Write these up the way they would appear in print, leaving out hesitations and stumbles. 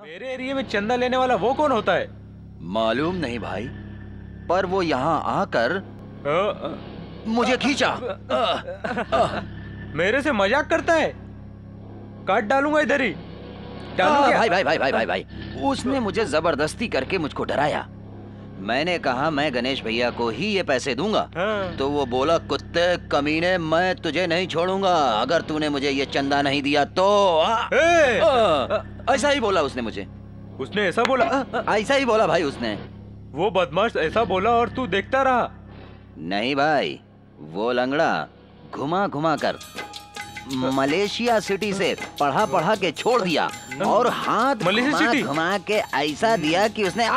मेरे एरिया में चंदा लेने वाला वो कौन होता है? मालूम नहीं भाई, पर वो यहाँ आकर मुझे खींचा। मेरे से मजाक करता है? काट डालूंगा इधर ही। भाई भाई भाई भाई भाई भाई, उसने मुझे जबरदस्ती करके मुझको डराया। मैंने कहा मैं गणेश भैया को ही ये पैसे दूंगा। तो वो बोला, कुत्ते कमीने, मैं तुझे नहीं छोड़ूंगा अगर तूने मुझे ये चंदा नहीं दिया तो। ऐसा ही बोला उसने मुझे। उसने ऐसा बोला? ऐसा ही बोला भाई उसने। वो बदमाश ऐसा बोला और तू देखता रहा? नहीं भाई, वो लंगड़ा घुमा घुमा कर मलेशिया सिटी से पढ़ा के छोड़ दिया और हाथ घुमा के ऐसा दिया कि उसने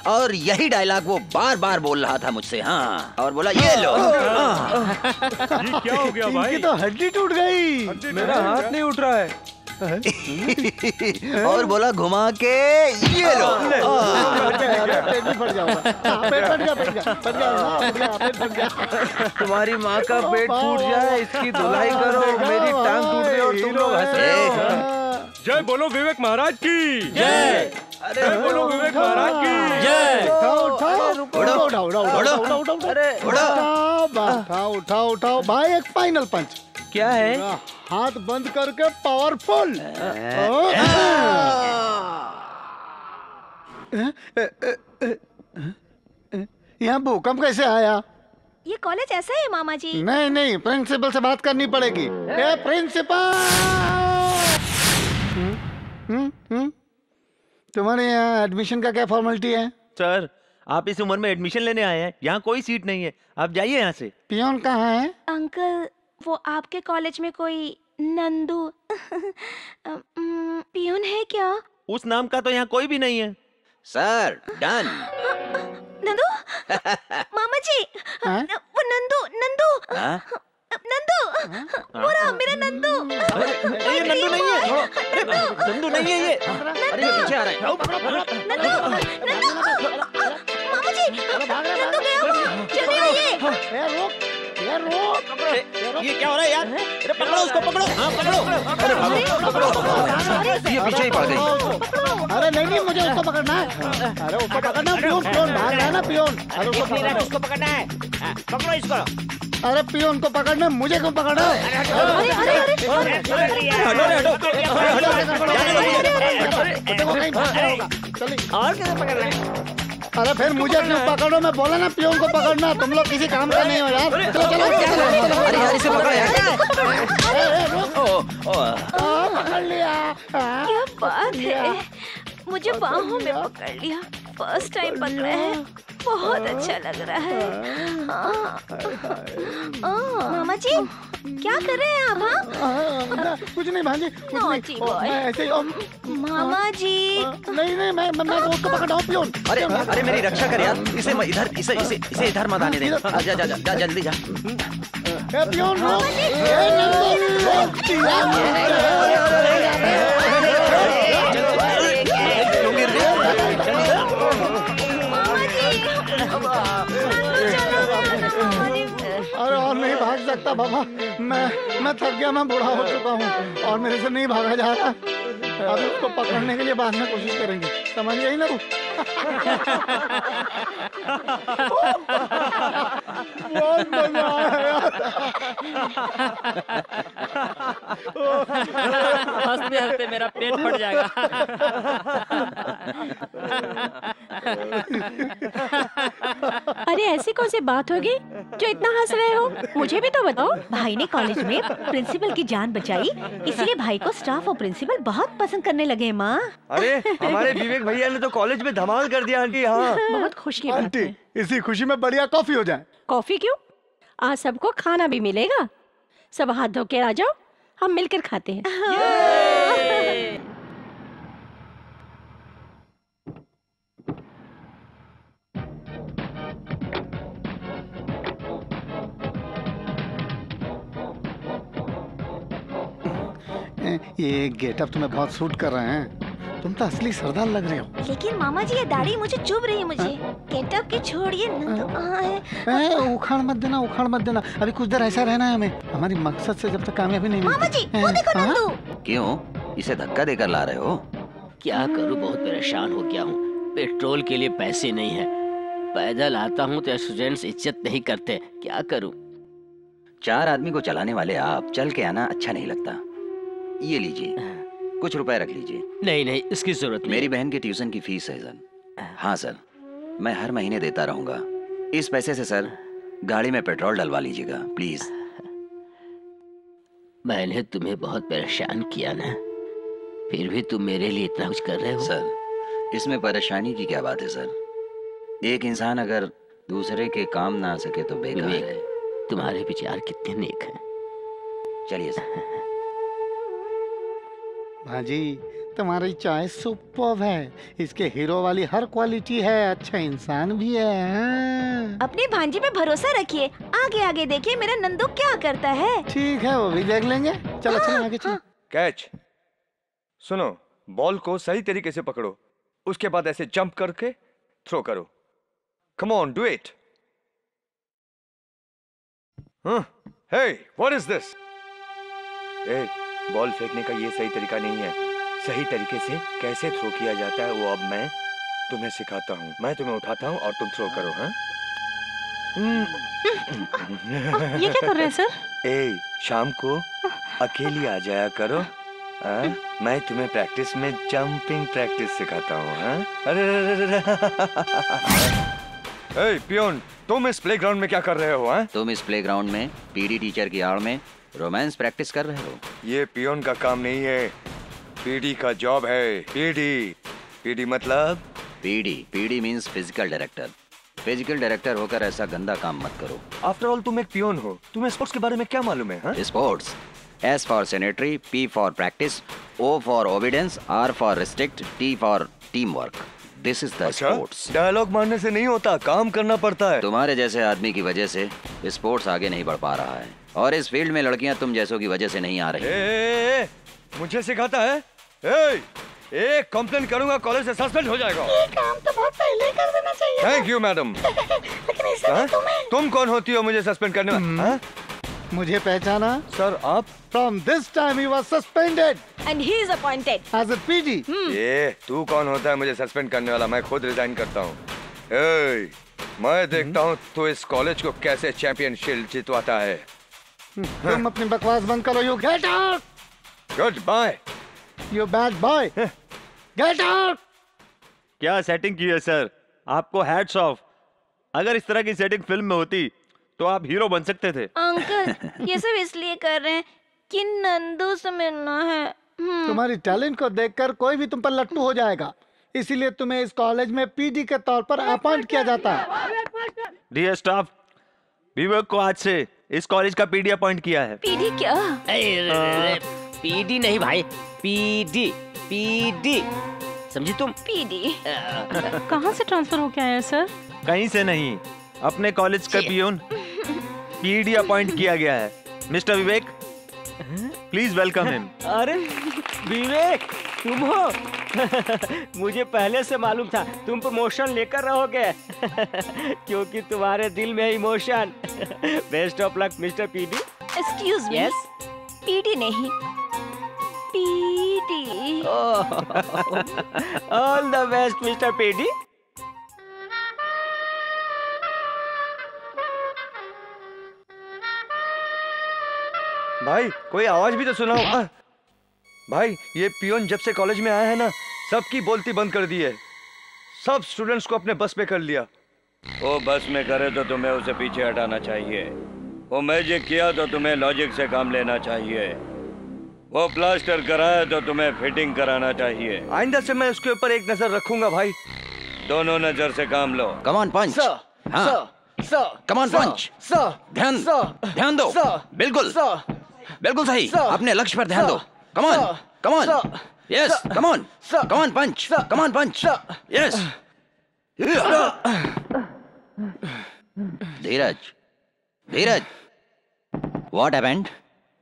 और यही डायलॉग वो बार बार बोल रहा था मुझसे। हाँ, और बोला ये लो। ये क्या हो गया भाई? तो हड्डी टूट गई। मेरा हाथ नहीं उठ रहा है। और बोला घुमा के ये लो। तुम्हारी माँ का पेट फूट जाए, इसकी धुलाई करो, मेरी टांग टूट गई और तुम लोग हंस रहे हो। जय बोलो विवेक महाराज की जय। अरे बोलो विवेक महाराज की जय। उठाओ उठाओ भाई, एक फाइनल पंच। क्या है? हाथ बंद करके पावरफुल। यहाँ भूकंप कैसे आया? ये कॉलेज ऐसा है मामा जी? नहीं नहीं, प्रिंसिपल से बात करनी पड़ेगी। ए प्रिंसिपल, तुम्हारे यहाँ एडमिशन का क्या फॉर्मेलिटी है? सर, आप इस उम्र में एडमिशन लेने आए हैं, यहाँ कोई सीट नहीं है, आप जाइए यहाँ से। पियोन कहाँ है? अंकल, वो आपके कॉलेज में कोई नंदू पियोन है क्या? उस नाम का तो यहाँ कोई भी नहीं है। Sir, done. नंदू? मामा जी, वो नंदू वो रहा मेरा नंदू। ये नंदू नहीं है। नंदू नहीं है ये। अरे पीछे आ रहा है। नंदू मामा जी, नंदू गया वो, जल्दी आइए। ये क्या हो रहा है यार? अरे पकड़ो उसको, पकड़ो। हाँ पकड़ो। अरे ये पीछे ही पड़ गई। अरे नहीं, मुझे उसको पकड़ना है। अरे उसको पकड़ना, पियोन भाग रहा है ना पियोन। अरे उसको पकड़ना है, पकड़ो इसको। अरे पियोन को पकड़ना, मुझे क्यों पकड़ना? और कैसे पकड़ना है? अरे फिर मुझे क्यों पकड़ो? मैं बोला ना पियोन को पकड़ना। तुम लोग किसी काम का नहीं हो यार। चलो चलो चलो। अरे यार इसे पकड़ यार। पकड़ लिया। क्या बात है, मुझे बाहों में पकड़ लिया। फर्स्ट टाइम पकड़ा है, बहुत अच्छा लग रहा है। मामा जी, क्या कर रहे हैं आप? कुछ नहीं भांजी, नॉटी बॉय। ऐसे मामा जी। नहीं, मैं उसको पकड़ रहा हूँ पियोन। अरे मेरी रक्षा कर यार, इसे इधर इसे इधर मत आने दे। जा जल्दी जा। पियोन अरे और नहीं भाग सकता बाबा, मैं थक गया, मैं बूढ़ा हो चुका हूँ और मेरे से नहीं भागा जा रहा। अभी उसको पकड़ने के लिए बाद में कोशिश करेंगे, समझ गई ना तू? बहुत मजा आया। हंसते हंसते मेरा पेट फट जाएगा। अरे ऐसी कौन सी बात होगी जो इतना हंस रहे हो? मुझे भी तो बताओ। भाई ने कॉलेज में प्रिंसिपल की जान बचाई, इसलिए भाई को स्टाफ और प्रिंसिपल बहुत पसंद करने लगे। माँ, अरे हमारे विवेक भैया ने तो कॉलेज में धमाल कर दिया आंटी। हाँ, बहुत खुश की बात है। इसी खुशी में बढ़िया कॉफी हो जाए। कॉफी क्यों? आज सबको खाना भी मिलेगा। सब हाथ धो के आ जाओ, हम मिलकर खाते हैं। ये गेटअप तुम्हें बहुत सूट कर रहे हैं। तुम तो असली सरदार लग रहे हो। लेकिन मामा जी, ये दाढ़ी मुझे चुभ रही है। मुझे गेटअप की छोड़िए, नंदू कहाँ है? उखाड़ मत देना। अभी कुछ देर ऐसा रहना है हमें। हमारी मकसद से जब तक कामयाबी नहीं मिलती। मामा जी, वो देखो नंदू। क्यों? इसे धक्का देकर ला रहे हो? क्या करूं, बहुत परेशान हो गया हूँ। पेट्रोल के लिए पैसे नहीं है, पैदल आता हूँ तो स्टूडेंट्स इज्जत नहीं करते, क्या करूं? 4 आदमी को चलाने वाले आप, चल के आना अच्छा नहीं लगता। ये लीजिए, कुछ रुपए रख लीजिए। नहीं नहीं, इसकी जरूरत नहीं। मेरी बहन की ट्यूशन की फीस है सर। हाँ सर, मैं हर महीने देता रहूंगा। इस पैसे से सर गाड़ी में पेट्रोल डलवा लीजिएगा प्लीज। मैंने तुम्हें बहुत परेशान किया ना, फिर भी तुम मेरे लिए इतना कुछ कर रहे हो। सर इसमें परेशानी की क्या बात है सर? एक इंसान अगर दूसरे के काम ना आ सके तो बेकार है। तुम्हारे विचार कितने नेक हैं। चलिए सर। भाजी तुम्हारी चाय सुपर्ब है, इसके हीरो वाली हर क्वालिटी है, अच्छा इंसान भी है। अपने भांजी पे भरोसा रखिए, आगे आगे देखिए मेरा नंदू क्या करता है। ठीक है, वो भी देख लेंगे। चलो चलो आगे चलो। कैच। सुनो, बॉल को सही तरीके से पकड़ो, उसके बाद ऐसे जंप करके थ्रो करो। Come on, do it. Hey, what is this? ए, बॉल फेंकने का ये सही तरीका नहीं है। सही तरीके से कैसे थ्रो किया जाता है वो अब मैं तुम्हें सिखाता हूँ। मैं तुम्हें उठाता हूँ और तुम थ्रो करो। हाँ? ये क्या कर रहे हैं सर? ए, शाम को अकेली आ जाया करो। मैं तुम्हें प्रैक्टिस में जंपिंग प्रैक्टिस सिखाता हूँ। अरे ए, पियोन, तुम इस प्लेग्राउंड में क्या कर रहे हो? तुम इस प्लेग्राउंड में पीडी टीचर की आड़ में रोमांस प्रैक्टिस कर रहे हो। ये पियोन का काम नहीं है, पीडी का जॉब है। पीडी मतलब? PD means physical director. Physical director होकर ऐसा गंदा काम मत करो। आफ्टर ऑल तुम एक पियोन हो, तुम्हें स्पोर्ट्स के बारे में क्या मालूम है? Sports, S for sanitary, P for practice, O for obedience, R for restrict, T for team work. This is the sports. Dialogue मारने से नहीं होता, काम करना पड़ता है। तुम्हारे जैसे आदमी की वजह से स्पोर्ट्स आगे नहीं बढ़ पा रहा है, और इस फील्ड में लड़कियां तुम जैसों की वजह से नहीं आ रही। मुझे सिखाता है? एक कंप्लेंट करूंगा, कॉलेज से सस्पेंड हो जाएगा। ये काम तो बहुत पहले कर देना चाहिए। Thank you madam. लेकिन इससे तुम कौन होती हो मुझे सस्पेंड करने में? मुझे पहचाना? सर आप? From this time he was suspended And he is appointed as a PD. ये तू कौन होता है मुझे सस्पेंड करने वाला? मैं खुद रिजाइन करता हूँ। मैं देखता हूँ तू इस कॉलेज को कैसे चैंपियनशिप जितवाता है। तुम अपनी बकवास बंद करो। You get out. Goodbye. You bad boy. Get out. क्या सेटिंग की है सर, आपको हैट्स ऑफ। अगर इस तरह की सेटिंग फिल्म में होती तो आप हीरो बन सकते थे। अंकल ये सब इसलिए कर रहे हैं कि नंदू से मिलना है। तुम्हारी टैलेंट को देखकर कोई भी तुम पर लट्टू हो जाएगा, इसीलिए तुम्हें इस कॉलेज में पीडी के तौर पर अपॉइंट किया जाता है। डियर स्टाफ, विवेक को आज से इस कॉलेज का पीडी अपॉइंट किया है। पीडी क्या? पीडी नहीं भाई, पीडी समझी तुम? पीडी कहाँ से ट्रांसफर होके आया सर? कहीं से नहीं, अपने कॉलेज का पियून पीडी अपॉइंट किया गया है। Mister Vivek, please welcome him. अरे विवेक तुम हो? मुझे पहले से मालूम था तुम प्रमोशन लेकर रहोगे क्योंकि तुम्हारे दिल में emotion. Best of luck mister PD. Excuse me. Yes? PD नहीं, PD. All the best mister PD. भाई कोई आवाज भी तो सुनाओ। भाई ये पियोन जब से कॉलेज में आया है ना, सबकी बोलती बंद कर दी है। सब स्टूडेंट्स को अपने बस में कर लिया। वो बस में करे तो तुम्हें उसे पीछे हटाना चाहिए। वो मैजिक किया तो तुम्हें लॉजिक से काम लेना चाहिए। वो प्लास्टर कराया तो तुम्हें फिटिंग कराना चाहिए। आइंदा से मैं उसके ऊपर एक नजर रखूंगा भाई। दोनों नजर से काम लो। कम ऑन पंच। कम ऑन पंच। ध्यान दो। बिल्कुल बिल्कुल सही। अपने लक्ष्य पर ध्यान दो। Come on come on. Yes come on punch. Come on punch. Yes. Dheeraj what happened?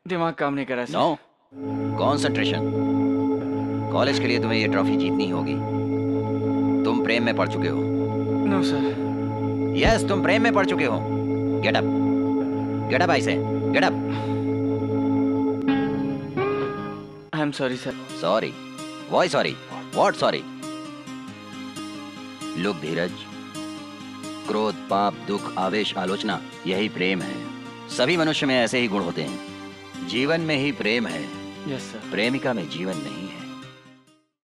दिमाग काम नहीं कर रहा। No concentration. कॉलेज के लिए तुम्हें ये ट्रॉफी जीतनी होगी। तुम प्रेम में पड़ चुके हो। No sir. यस तुम प्रेम में पड़ चुके हो। Gate up I say. Get up. I am sorry sir. Sorry? Why sorry? What sorry? Look धीरज, क्रोध, पाप, दुख, आवेश, आलोचना, यही प्रेम है। सभी मनुष्य में ऐसे ही गुण होते हैं। जीवन में ही प्रेम है, यस सर। प्रेमिका में जीवन नहीं है।